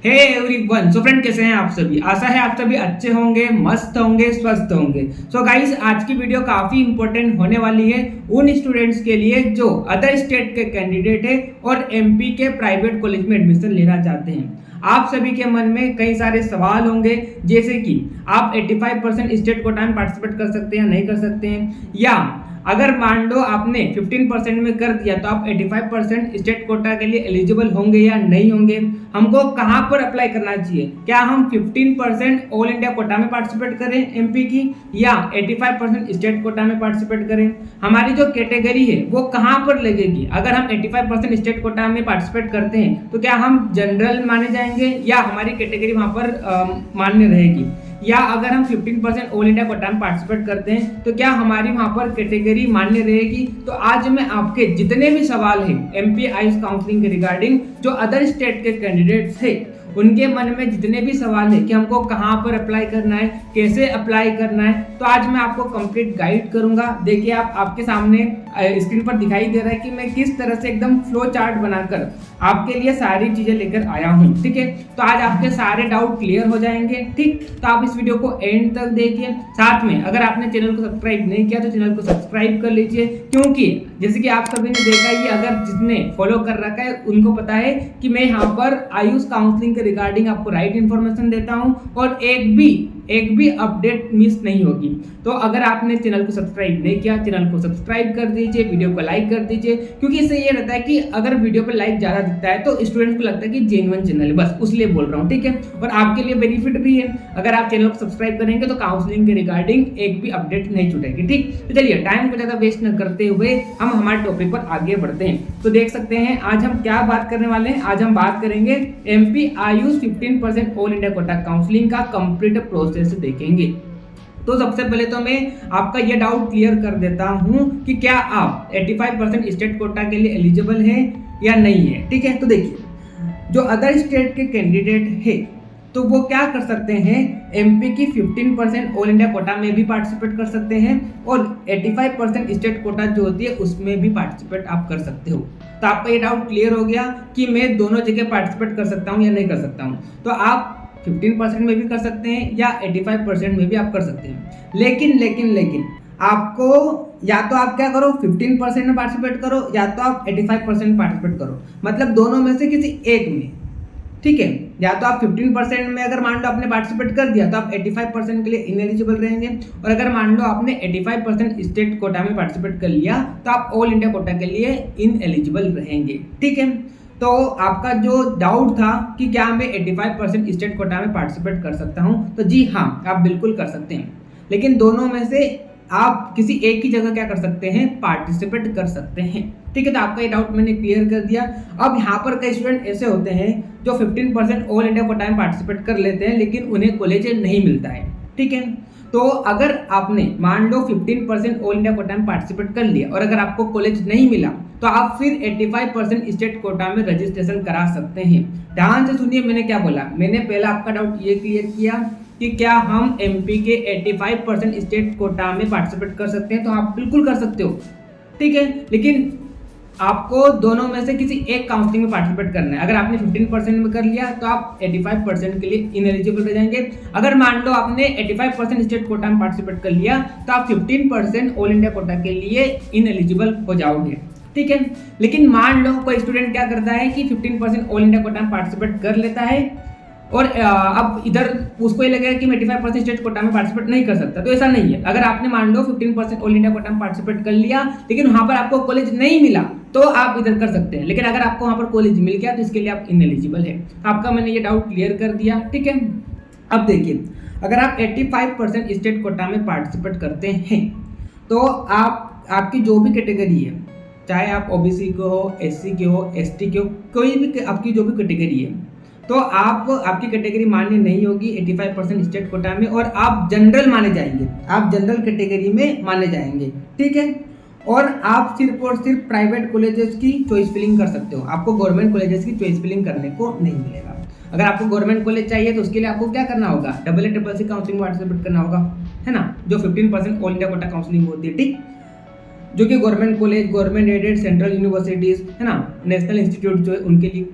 Hey everyone, so friend कैसे हैं आप सभी। आशा है आप सभी अच्छे होंगे, मस्त होंगे, स्वस्थ होंगे। सो गाइस, आज की वीडियो काफी इंपॉर्टेंट होने वाली है उन स्टूडेंट्स के लिए जो अदर स्टेट के कैंडिडेट है और एमपी के प्राइवेट कॉलेज में एडमिशन लेना चाहते हैं। आप सभी के मन में कई सारे सवाल होंगे, जैसे कि आप 85% स्टेट कोटा में पार्टिसिपेट कर सकते हैं या नहीं कर सकते हैं, या अगर मान लो आपने 15% में कर दिया तो आप 85% स्टेट कोटा के लिए एलिजिबल होंगे या नहीं होंगे, हमको कहां पर अप्लाई करना चाहिए, क्या हम 15% ऑल इंडिया कोटा में पार्टिसिपेट करें एमपी की, या 85% स्टेट कोटा में पार्टिसिपेट करें, हमारी जो कैटेगरी है वो कहां पर लगेगी। अगर हम 85% स्टेट कोटा में पार्टिसिपेट करते हैं तो क्या हम जनरल माने जाएंगे या हमारी कैटेगरी वहां पर मान्य रहेगी, या अगर हम 15% ऑल इंडिया कोटा में पार्टिसिपेट करते हैं तो क्या हमारी वहां पर कैटेगरी मान्य रहेगी। तो आज मैं आपके जितने भी सवाल हैं एमपी आयुष काउंसलिंग के रिगार्डिंग, जो अदर स्टेट के कैंडिडेट्स थे उनके मन में जितने भी सवाल है कि हमको कहां पर अप्लाई करना है, कैसे अप्लाई करना है, तो आज मैं आपको कंप्लीट गाइड करूंगा। देखिए, आपके सामने स्क्रीन पर दिखाई दे रहा है कि मैं किस तरह से एकदम फ्लो चार्ट बनाकर आपके लिए सारी चीजें लेकर आया हूं। ठीक है, तो आज आपके सारे डाउट क्लियर हो जाएंगे। ठीक, तो आप इस वीडियो को एंड तक देखिए। साथ में अगर आपने चैनल को सब्सक्राइब नहीं किया तो चैनल को सब्सक्राइब कर लीजिए, क्योंकि जैसे कि आप सभी ने देखा ही, अगर जिसने फॉलो कर रखा है उनको पता है कि मैं यहाँ पर आयुष काउंसलिंग के रिगार्डिंग आपको राइट इन्फॉर्मेशन देता हूँ और एक भी अपडेट मिस नहीं होगी। तो अगर आपने चैनल को सब्सक्राइब नहीं किया, चैनल को सब्सक्राइब कर दीजिए, वीडियो को लाइक कर दीजिए, क्योंकि इससे ये रहता है कि अगर वीडियो पे लाइक ज्यादा दिखता है तो स्टूडेंट को लगता है कि जेन्युइन चैनल है, बस उसलिए बोल रहा हूँ। ठीक है, और आपके लिए बेनिफिट भी है, अगर आप चैनल को सब्सक्राइब करेंगे तो काउंसलिंग के रिगार्डिंग एक भी अपडेट नहीं छूटेगी। ठीक, तो चलिए टाइम को ज्यादा वेस्ट न करते हुए हम हमारे टॉपिक पर आगे बढ़ते हैं। तो देख सकते हैं आज हम क्या बात करने वाले हैं। आज हम बात करेंगे MP Ayush 15% all India Kota counselling का कंप्लीट प्रोसेस देखेंगे। तो सबसे पहले तो मैं आपका ये डाउट क्लियर कर देता हूं कि क्या आप 85% स्टेट कोटा के लिए एलिजिबल हैं या नहीं है। ठीक है, तो देखिए, जो अदर स्टेट के कैंडिडेट है तो वो क्या कर सकते हैं, एमपी की 15% ऑल इंडिया कोटा में भी पार्टिसिपेट कर सकते हैं और 85% स्टेट कोटा जो होती है उसमें भी पार्टिसिपेट आप कर सकते हो। तो आपका ये डाउट क्लियर हो गया कि मैं दोनों जगह पार्टिसिपेट कर सकता हूँ या नहीं कर सकता हूँ। तो आप 15% में भी कर सकते हैं या 85% में भी आप कर सकते हैं, लेकिन आपको या तो आप क्या करो, 15% में पार्टिसिपेट करो या तो आप 85% पार्टिसिपेट करो, मतलब दोनों में से किसी एक में। ठीक है, या तो आप 15% में अगर मान लो आपने पार्टिसिपेट कर दिया तो आप 85% के लिए इनएलिजिबल रहेंगे, और अगर मान लो आपने 85% स्टेट कोटा में पार्टिसिपेट कर लिया तो आप ऑल इंडिया कोटा के लिए इनएलिजिबल रहेंगे। ठीक है, तो आपका जो डाउट था कि क्या मैं 85% स्टेट कोटा में पार्टिसिपेट कर सकता हूं, तो जी हाँ, आप बिल्कुल कर सकते हैं, लेकिन दोनों में से आप किसी एक ही जगह क्या कर सकते हैं, पार्टिसिपेट कर सकते हैं। ठीक है, तो आपका ये डाउट मैंने क्लियर कर दिया। अब यहाँ पर कई स्टूडेंट ऐसे होते हैं जो 15% ऑल इंडिया कोटा में पार्टिसिपेट कर लेते हैं लेकिन उन्हें कॉलेज नहीं मिलता है। ठीक है, तो अगर आपने मान लो 15% ऑल इंडिया कोटा में पार्टिसिपेट कर लिया और अगर आपको कॉलेज नहीं मिला तो आप फिर 85% स्टेट कोटा में रजिस्ट्रेशन करा सकते हैं। ध्यान से सुनिए, मैंने क्या बोला। मैंने पहला आपका डाउट ये क्लियर किया कि क्या हम एमपी के 85% स्टेट कोटा में पार्टिसिपेट कर सकते हैं, तो आप बिल्कुल कर सकते हो। ठीक है, लेकिन आपको दोनों में से किसी एक काउंसलिंग में पार्टिसिपेट करना है। अगर आपने 15% में कर लिया तो आप 85% के लिए इनएलिजिबल रह जाएंगे। अगर मान लो आपने 85% स्टेट कोटा में पार्टिसिपेट कर लिया तो आप 15% ऑल इंडिया कोटा के लिए इनएलिजिबल हो जाओगे। ठीक है, लेकिन मान लो कोई स्टूडेंट क्या करता है कि 15% ऑल इंडिया कोटा में पार्टिसिपेट कर लेता है और अब इधर उसको ये लगेगा कि मैं 85% स्टेट कोटा में पार्टिसिपेट नहीं कर सकता। तो ऐसा नहीं है। अगर आपने मान लो 15% ऑल इंडिया कोटा में पार्टिसिपेट कर लिया लेकिन वहां पर आपको कॉलेज नहीं मिला तो आप इधर कर सकते हैं, लेकिन अगर आपको वहां पर कॉलेज मिल गया तो इसके लिए आप इनएलिजिबल है। आपका मैंने ये डाउट क्लियर कर दिया। ठीक है, अब देखिए, अगर आप 85% स्टेट कोटा में पार्टिसिपेट करते हैं तो आपकी जो भी कैटेगरी है, चाहे आप ओबीसी के हो, एससी के हो, एसटी के हो, कोई भी आपकी जो भी कैटेगरी है, तो आपकी कैटेगरी मान्य नहीं होगी 85% स्टेट कोटा में और आप जनरल माने जाएंगे, आप जनरल कैटेगरी में माने जाएंगे। ठीक है, और आप सिर्फ और सिर्फ प्राइवेट कॉलेजेस की चॉइस फिलिंग कर सकते हो, आपको गवर्नमेंट कॉलेजेस की चॉइस फिलिंग करने को नहीं मिलेगा। अगर आपको गवर्नमेंट कॉलेज चाहिए तो उसके लिए आपको क्या करना होगा, AAC काउंसलिंग में पार्टिसिपेट करना होगा, है ना, जो 15% ऑल इंडिया कोटा काउंसलिंग होती है। ठीक, जो कि government college, government aided central universities है ना, नेशनल इंस्टीट्यूट जो है उनके लिए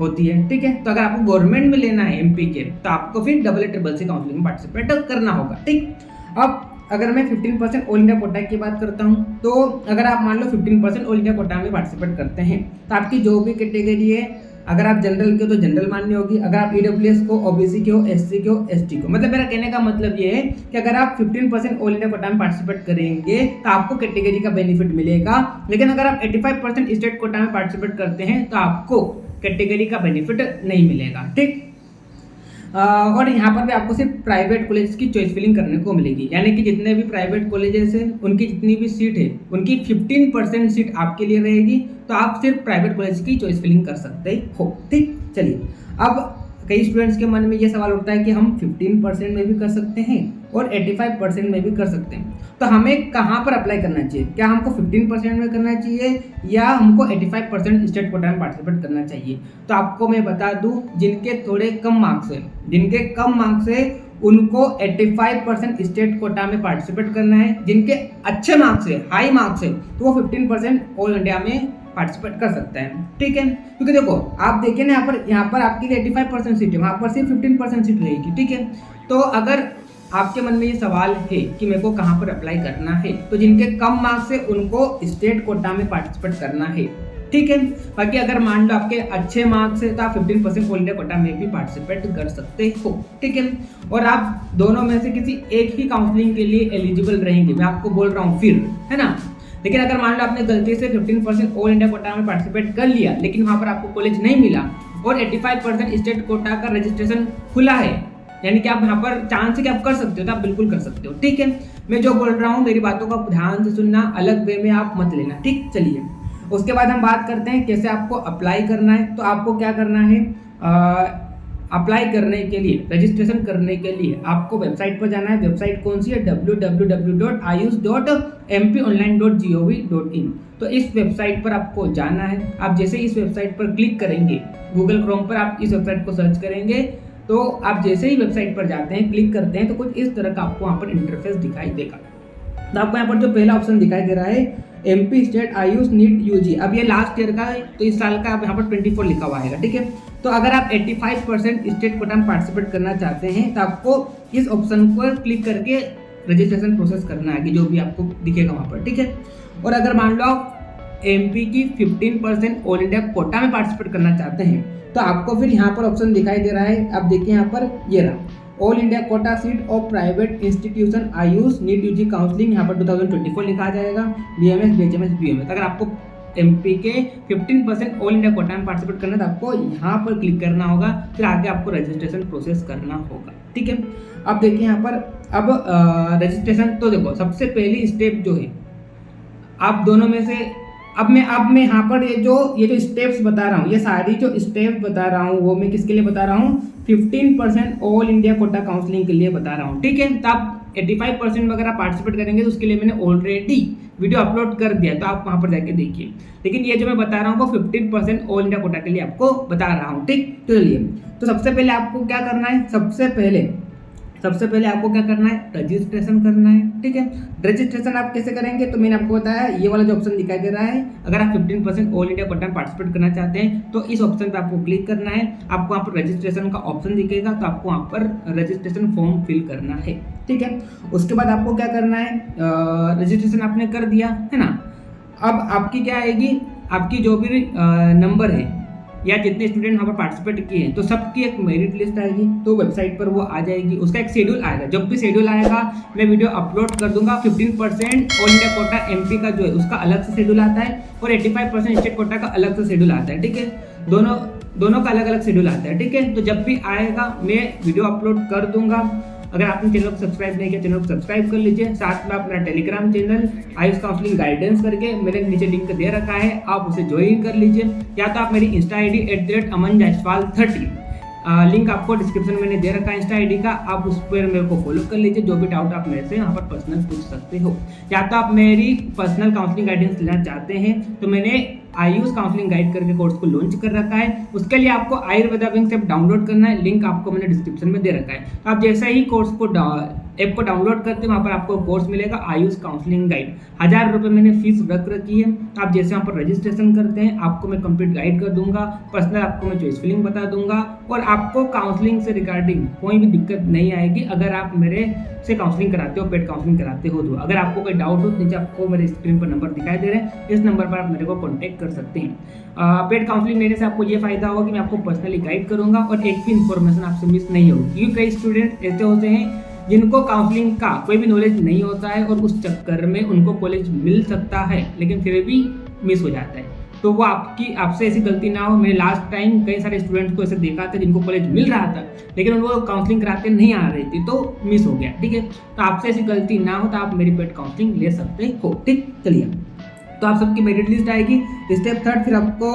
होती है, ठीक है। तो अगर आपको गवर्नमेंट में लेना है एमपी के, तो आपको फिर AA CCC काउंसलिंग में पार्टिसिपेट करना होगा, ठीक। अब अगर मैं 15% ऑल इंडिया कोटा की बात करता हूँ, तो अगर आप मान लो 15% ऑल इंडिया कोटा में पार्टिसिपेट करते हैं, तो आपकी जो भी कैटेगरी है, अगर आप जनरल के हो तो जनरल मान्य होगी, अगर आप ईडब्ल्यूएस को, ओबीसी के हो, एससी के हो, एसटी को। मतलब मेरा कहने का मतलब ये है कि अगर आप 15% ऑल इंडिया कोटा में पार्टिसिपेट करेंगे तो आपको कैटेगरी का बेनिफिट मिलेगा, लेकिन अगर आप 85% स्टेट कोटा में पार्टिसिपेट करते हैं तो आपको कैटेगरी का बेनिफिट नहीं मिलेगा, ठीक। और यहाँ पर भी आपको सिर्फ प्राइवेट कॉलेज की चॉइस फिलिंग करने को मिलेगी, यानी कि जितने भी प्राइवेट कॉलेजेस हैं उनकी जितनी भी सीट है उनकी 15% सीट आपके लिए रहेगी, तो आप सिर्फ प्राइवेट कॉलेज की चॉइस फिलिंग कर सकते हो, ठीक। चलिए, अब कई स्टूडेंट्स के मन में ये सवाल उठता है कि हम 15% में भी कर सकते हैं और 85% में भी कर सकते हैं, तो हमें कहाँ पर अप्लाई करना चाहिए? क्या हमको 15% में करना चाहिए या हमको 85% स्टेट कोटा में पार्टिसिपेट करना चाहिए? तो आपको मैं बता दूं, जिनके थोड़े कम मार्क्स है, जिनके कम मार्क्स है उनको 85% स्टेट कोटा में पार्टिसिपेट करना है, जिनके अच्छे मार्क्स है, हाई मार्क्स है, तो वो 15% ऑल इंडिया में पार्टिसिपेट कर सकता है, ठीक है। क्योंकि देखो आप देखिए ना, यहाँ पर आपके लिए 85% सीट है, वहाँ पर सिर्फ 15% सीट रहेगी, ठीक है। तो अगर आपके मन में ये सवाल है कि मेरे को कहाँ पर अप्लाई करना है, तो जिनके कम मार्क्स है उनको स्टेट कोटा में पार्टिसिपेट करना है, ठीक है। बाकी अगर मान लो आपके अच्छे मार्क्स है तो आप 15% ऑल इंडिया कोटा में भी पार्टिसिपेट कर सकते हो, ठीक है। और आप दोनों में से किसी एक ही काउंसलिंग के लिए एलिजिबल रहेंगे, मैं आपको बोल रहा हूँ फिर, है ना। लेकिन अगर मान लो आपने गलती से 15% ऑल इंडिया कोटा में पार्टिसिपेट कर लिया, लेकिन वहाँ पर आपको कॉलेज नहीं मिला और 85% स्टेट कोटा का रजिस्ट्रेशन खुला है, यानी कि आप यहाँ पर चांस है कि आप कर सकते हो, तो आप बिल्कुल कर सकते हो, ठीक है। मैं जो बोल रहा हूँ मेरी बातों का ध्यान से सुनना, अलग वे में आप मत लेना, ठीक। चलिए, उसके बाद हम बात करते हैं कैसे आपको अप्लाई करना है। तो आपको क्या करना है, अप्लाई करने के लिए, रजिस्ट्रेशन करने के लिए आपको वेबसाइट पर जाना है। वेबसाइट कौन सी है? www.ayush.mponline.gov.in। तो इस वेबसाइट पर आपको जाना है। आप जैसे इस वेबसाइट पर क्लिक करेंगे, गूगल क्रोम पर आप इस वेबसाइट को सर्च करेंगे, तो आप जैसे ही वेबसाइट पर जाते हैं, क्लिक करते हैं, तो कुछ इस तरह का आपको वहाँ पर इंटरफेस दिखाई देगा। तो आपको यहाँ पर जो पहला ऑप्शन दिखाई दे रहा है MP state AYUSH NEET UG, अब ये लास्ट ईयर का है, तो इस साल का आप यहाँ पर 24 लिखा हुआ है, ठीक है। तो अगर आप 85% स्टेट कोटा में पार्टिसिपेट करना चाहते हैं तो आपको इस ऑप्शन पर क्लिक करके रजिस्ट्रेशन प्रोसेस करना है, कि जो भी आपको दिखेगा वहाँ पर, ठीक है। और अगर मान लो आप MP की 15% ऑल इंडिया कोटा में पार्टिसिपेट करना चाहते हैं, तो आपको फिर यहाँ पर ऑप्शन दिखाई दे रहा है, आप देखिए यहाँ पर ये रहा, all India quota seat of private institution AYUSH NEET UG counselling, यहाँ पर 2024 लिखा जाएगा, BMS BHMS BMS। अगर आपको MP के 15% ऑल इंडिया कोटा में पार्टिसिपेट करना है तो आपको यहाँ पर क्लिक करना होगा, फिर आगे आपको रजिस्ट्रेशन प्रोसेस करना होगा, ठीक है। अब देखिए यहाँ पर, अब रजिस्ट्रेशन, तो देखो सबसे पहली स्टेप जो है, आप दोनों में से अब मैं यहाँ पर ये जो स्टेप्स बता रहा हूँ, ये सारी जो स्टेप्स बता रहा हूँ वो मैं किसके लिए बता रहा हूँ? 15% ऑल इंडिया कोटा काउंसलिंग के लिए बता रहा हूँ, ठीक है। तो आप 85% में अगर आप पार्टिसिपेट करेंगे तो उसके लिए मैंने ऑलरेडी वीडियो अपलोड कर दिया, तो आप वहाँ पर जाके देखिए। लेकिन ये जो मैं बता रहा हूँ वो 15% ऑल इंडिया कोटा के लिए आपको बता रहा हूँ, ठीक। तो चलिए, तो सबसे पहले आपको क्या करना है? सबसे पहले आपको क्या करना है? रजिस्ट्रेशन करना है, ठीक है। रजिस्ट्रेशन आप कैसे करेंगे? तो मैंने आपको बताया, ये वाला जो ऑप्शन दिखाई दे रहा है, अगर आप 15% ऑल इंडिया कोटा में पार्टिसिपेट करना चाहते हैं तो इस ऑप्शन पे आपको क्लिक करना है। आपको वहाँ पर रजिस्ट्रेशन का ऑप्शन दिखेगा, तो आपको वहाँ पर रजिस्ट्रेशन फॉर्म फिल करना है, ठीक है। उसके बाद आपको क्या करना है? रजिस्ट्रेशन आपने कर दिया है ना। अब आपकी क्या आएगी? आपकी जो भी नंबर है या जितने स्टूडेंट वहाँ पर पार्टिसिपेट किए हैं, तो सबकी एक मेरिट लिस्ट आएगी, तो वेबसाइट पर वो आ जाएगी। उसका एक शेड्यूल आएगा, जब भी शेड्यूल आएगा मैं वीडियो अपलोड कर दूंगा। 15% ऑल इंडिया कोटा MP का जो है उसका अलग से शेड्यूल आता है और 85% स्टेट कोटा का अलग से शेड्यूल आता है, ठीक है। दोनों का अलग अलग शेड्यूल आता है, ठीक है। तो जब भी आएगा मैं वीडियो अपलोड कर दूंगा। अगर आपने चैनल को सब्सक्राइब नहीं किया, चैनल को सब्सक्राइब कर लीजिए। साथ में अपना Telegram channel Ayush counselling guidance करके मैंने नीचे लिंक दे रखा है, आप उसे ज्वाइन कर लीजिए। या तो आप मेरी इंस्टा ID @amanjaiswal30, लिंक आपको डिस्क्रिप्शन में मैंने दे रखा है इंस्टा ID का, आप उस पर मेरे को फॉलो कर लीजिए। जो भी डाउट आप मेरे से यहाँ पर पर्सनल पूछ सकते हो। या तो आप मेरी पर्सनल काउंसलिंग गाइडेंस लेना चाहते हैं तो मैंने आयुष काउंसलिंग गाइड करके कोर्स को लॉन्च कर रखा है। उसके लिए आपको आयुर्वेदा विंग्स ऐप डाउनलोड करना है, लिंक आपको मैंने डिस्क्रिप्शन में दे रखा है। तो आप जैसे ही कोर्स को ऐप को डाउनलोड करते हैं वहाँ पर आपको कोर्स मिलेगा आयुष काउंसलिंग गाइड। 1000 रुपये मैंने फीस रख रखी है। आप जैसे वहाँ पर रजिस्ट्रेशन करते हैं आपको मैं कंप्लीट गाइड कर दूंगा, पर्सनल आपको मैं चॉइस फिलिंग बता दूंगा और आपको काउंसलिंग से रिगार्डिंग कोई भी दिक्कत नहीं आएगी अगर आप मेरे से काउंसलिंग कराते हो, पेड काउंसलिंग कराते हो। तो अगर आपको कोई डाउट हो नीचे आपको मेरे स्क्रीन पर नंबर दिखाई दे रहे हैं, इस नंबर पर आप मेरे को कॉन्टैक्ट कर सकते हैं। पेड काउंसलिंग लेने से आपको ये फायदा होगा कि मैं आपको पर्सनली गाइड करूंगा और एक भी इंफॉर्मेशन आपसे मिस नहीं होगी, क्योंकि कई स्टूडेंट ऐसे होते हैं जिनको काउंसलिंग का कोई भी नॉलेज नहीं होता है और उस चक्कर में उनको कॉलेज मिल सकता है लेकिन फिर भी मिस हो जाता है। तो वो आपसे ऐसी गलती ना हो। मैंने लास्ट टाइम कई सारे स्टूडेंट्स को ऐसे देखा था जिनको कॉलेज मिल रहा था लेकिन उनको काउंसलिंग कराते नहीं आ रही थी तो मिस हो गया। ठीक है, तो आपसे ऐसी गलती ना हो तो आप मेरी पेड काउंसलिंग ले सकते हो। ठीक, चलिए तो आप सबकी मेरिट लिस्ट आएगी। स्टेप 3 फिर आपको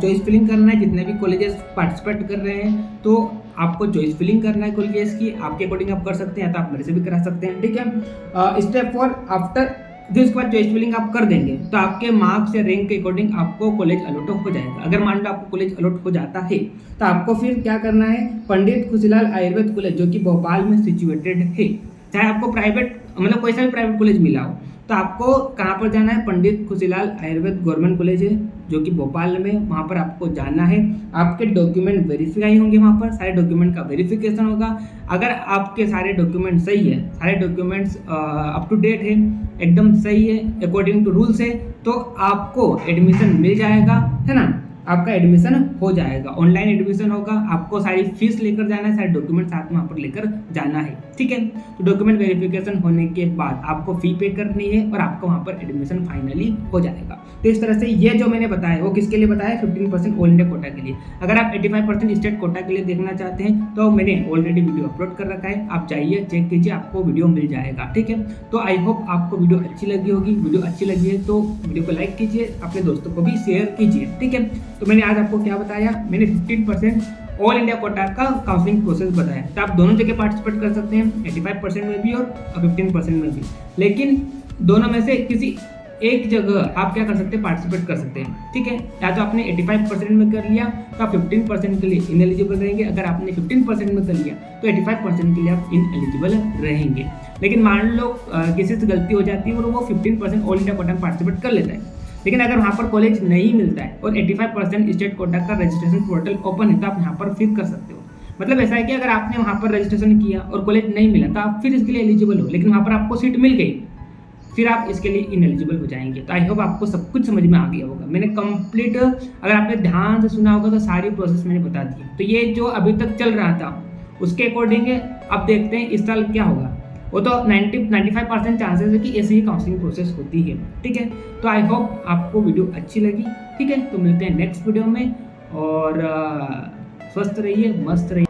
चॉइस फिलिंग करना है। जितने भी कॉलेजेस पार्टिसिपेट कर रहे हैं तो आपको चॉइस फिलिंग करना है कॉलेजेस की, आपके अकॉर्डिंग आप कर सकते हैं या तो आप मेरे से भी करा सकते हैं। ठीक है, स्टेप 4 आफ्टर जो इसके बाद चॉइस फिलिंग आप कर देंगे तो आपके मार्क्स या रैंक के अकॉर्डिंग आपको कॉलेज अलॉट हो जाएगा। अगर मान लो आपको कॉलेज अलॉट हो जाता है तो आपको फिर क्या करना है, पंडित खुशीलाल आयुर्वेद कॉलेज जो कि भोपाल में सिचुएटेड है, चाहे आपको प्राइवेट मतलब कोई सा भी प्राइवेट कॉलेज मिला हो तो आपको कहाँ पर जाना है, पंडित खुशीलाल आयुर्वेद गवर्नमेंट कॉलेज है जो कि भोपाल में, वहाँ पर आपको जाना है। आपके डॉक्यूमेंट वेरीफाई होंगे, वहाँ पर सारे डॉक्यूमेंट का वेरिफिकेशन होगा। अगर आपके सारे डॉक्यूमेंट सही है, सारे डॉक्यूमेंट्स अप टू डेट है, एकदम सही है, अकॉर्डिंग टू रूल्स है, तो आपको एडमिशन मिल जाएगा, है ना। आपका एडमिशन हो जाएगा, ऑनलाइन एडमिशन होगा। आपको सारी फीस लेकर जाना है, सारे डॉक्यूमेंट साथ में वहाँ पर लेकर जाना है। ठीक है, तो डॉक्यूमेंट वेरिफिकेशन होने के बाद आपको फी पे करनी है और आपको वहाँ पर एडमिशन फाइनली हो जाएगा। तो इस तरह से ये जो मैंने बताया वो किसके लिए बताया, 15% ऑल इंडिया कोटा के लिए। अगर आप 85% स्टेट कोटा के लिए देखना चाहते हैं तो मैंने ऑलरेडी वीडियो अपलोड कर रखा है, आप जाइए चेक कीजिए, आपको वीडियो मिल जाएगा। ठीक है, तो आई होप आपको वीडियो अच्छी लगी होगी। वीडियो अच्छी लगी है तो वीडियो को लाइक कीजिए, अपने दोस्तों को भी शेयर कीजिए। ठीक है, तो मैंने आज आपको क्या बताया, मैंने 15% ऑल इंडिया कोटा का काउंसलिंग प्रोसेस बताया। तो आप दोनों जगह पार्टिसिपेट कर सकते हैं, 85% में भी और 15% में भी। लेकिन दोनों में से किसी एक जगह आप क्या कर सकते हैं, पार्टिसिपेट कर सकते हैं। ठीक है, या तो आपने 85% में कर लिया तो आप 15% के लिए इनएलिजिबल रहेंगे। अगर आपने 15% में कर लिया तो 85% के लिए आप इनएलिजिबल रहेंगे। लेकिन मान लो किसी से गलती हो जाती है और वो 15% ऑल इंडिया कोटा में पार्टिसिपेट कर लेता है, लेकिन अगर वहाँ पर कॉलेज नहीं मिलता है और 85% स्टेट कोटा का रजिस्ट्रेशन पोर्टल ओपन है तो आप यहाँ पर फिर कर सकते हो। मतलब ऐसा है कि अगर आपने वहाँ पर रजिस्ट्रेशन किया और कॉलेज नहीं मिला तो आप फिर इसके लिए एलिजिबल हो, लेकिन वहाँ पर आपको सीट मिल गई, फिर आप इसके लिए इनएलिजिबल हो जाएंगे। तो आई होप आपको सब कुछ समझ में आ गया होगा। मैंने कंप्लीट, अगर आपने ध्यान से सुना होगा तो सारी प्रोसेस मैंने बता दी। तो ये जो अभी तक चल रहा था उसके अकॉर्डिंग अब देखते हैं इस साल क्या होगा। वो तो 95% चांसेस है कि ऐसी ही काउंसलिंग प्रोसेस होती है। ठीक है, तो आई होप आपको वीडियो अच्छी लगी। ठीक है, तो मिलते हैं नेक्स्ट वीडियो में और स्वस्थ रहिए, मस्त रहिए।